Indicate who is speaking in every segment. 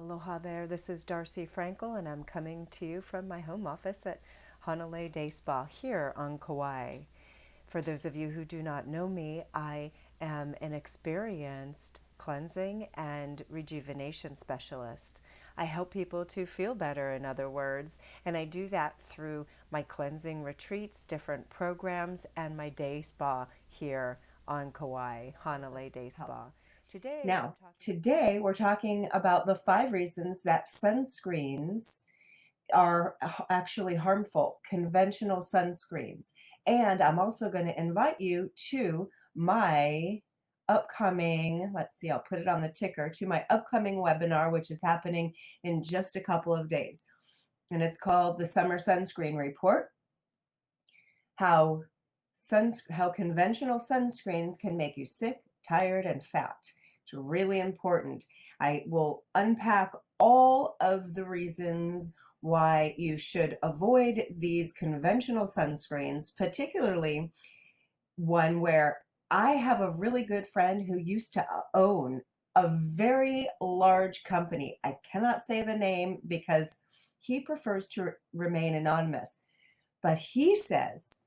Speaker 1: Aloha there, this is Darci Frankel, and I'm coming to you from my home office at Hanalei Day Spa here on Kauai. For those of you who do not know me, I am an experienced cleansing and rejuvenation specialist. I help people to feel better, in other words, and I do that through my cleansing retreats, different programs, and my day spa here on Kauai, Hanalei Day Spa.
Speaker 2: Today we're talking about the 5 reasons that sunscreens are actually harmful, conventional sunscreens. And I'm also going to invite you to my upcoming, let's see, I'll put it on the ticker, to my upcoming webinar, which is happening in just a couple of days. And it's called the Summer Sunscreen Report, how conventional sunscreens can make you sick, tired, and fat. It's really important. I will unpack all of the reasons why you should avoid these conventional sunscreens, particularly one where I have a really good friend who used to own a very large company. I cannot say the name because he prefers to remain anonymous, but he says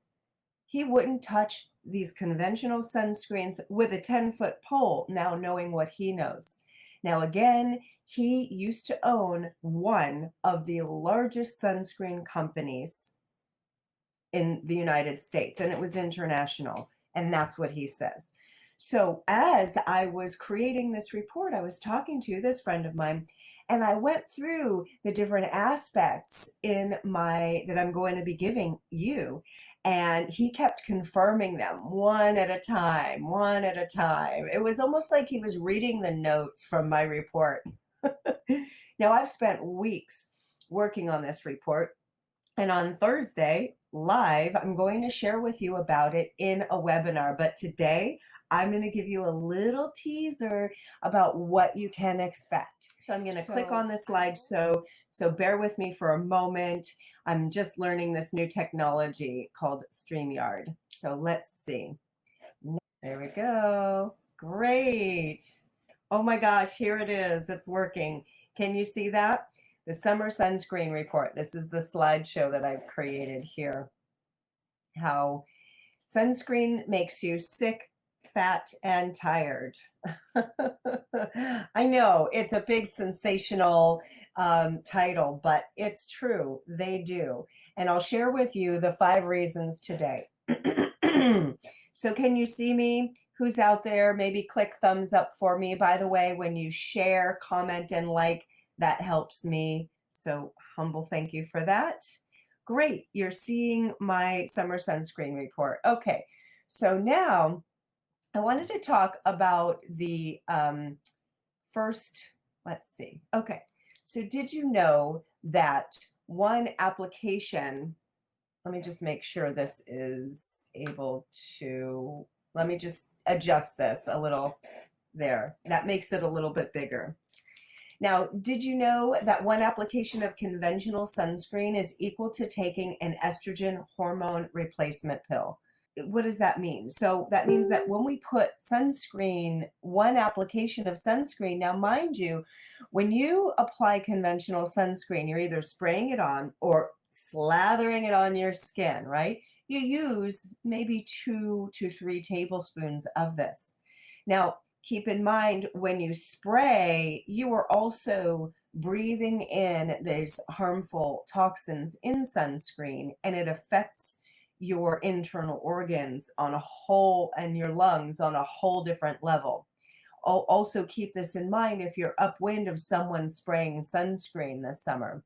Speaker 2: he wouldn't touch these conventional sunscreens with a 10-foot pole, now knowing what he knows. Now, again, he used to own one of the largest sunscreen companies in the United States, and it was international, and that's what he says. So as I was creating this report, I was talking to this friend of mine, and I went through the different aspects that I'm going to be giving you. And he kept confirming them one at a time, one at a time. It was almost like he was reading the notes from my report. Now, I've spent weeks working on this report, and on Thursday, live, I'm going to share with you about it in a webinar. But today, I'm going to give you a little teaser about what you can expect. So I'm going to click on the slide, so bear with me for a moment. I'm just learning this new technology called StreamYard. So let's see. There we go. Great. Oh my gosh, here it is. It's working. Can you see that? The Summer Sunscreen Report. This is the slideshow that I've created here. How sunscreen makes you sick, fat, and tired. I know it's a big sensational title, but it's true. They do. And I'll share with you the 5 reasons today. So can you see me? Who's out there? Maybe click thumbs up for me. By the way, when you share, comment, and like, that helps me. So humble thank you for that. Great. You're seeing my summer sunscreen report. Okay. So now I wanted to talk about the first, let's see. Okay. So did you know that one application, let me just make sure this is able to, let me just adjust this a little there. That makes it a little bit bigger. Now, did you know that one application of conventional sunscreen is equal to taking an estrogen hormone replacement pill? What does that mean? So that means that when we put sunscreen, one application of sunscreen, now mind you, when you apply conventional sunscreen, you're either spraying it on or slathering it on your skin, right? You use maybe 2 to 3 tablespoons of this. Now, keep in mind, when you spray, you are also breathing in these harmful toxins in sunscreen, and it affects your internal organs on a whole, and your lungs on a whole different level. Also keep this in mind if you're upwind of someone spraying sunscreen this summer.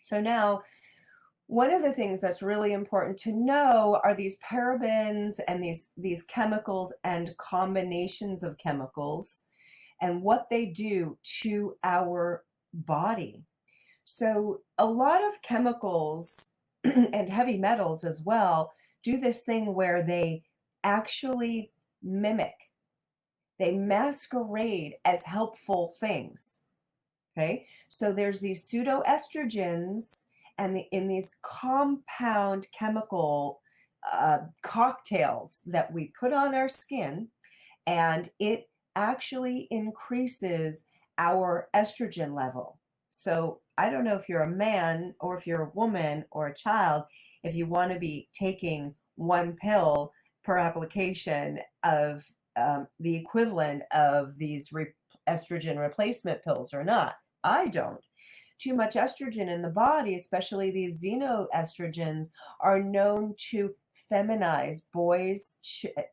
Speaker 2: So now, one of the things that's really important to know are these parabens and these chemicals and combinations of chemicals and what they do to our body. So a lot of chemicals and heavy metals as well do this thing where they actually mimic, they masquerade as helpful things. Okay, so there's these pseudoestrogens and in these compound chemical cocktails that we put on our skin, and it actually increases our estrogen level. So I don't know if you're a man or if you're a woman or a child, if you want to be taking one pill per application of the equivalent of these estrogen replacement pills or not. I don't. Too much estrogen in the body, especially these xenoestrogens, are known to feminize boys,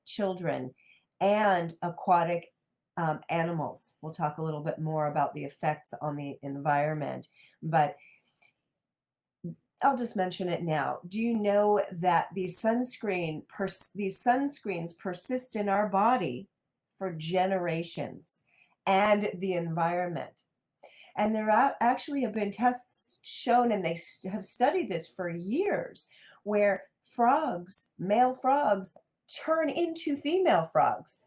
Speaker 2: children, and aquatic animals. We'll talk a little bit more about the effects on the environment, but I'll just mention it now. Do you know that these sunscreens persist in our body for generations and the environment? And there actually have been tests shown, and they have studied this for years, where frogs, male frogs, turn into female frogs.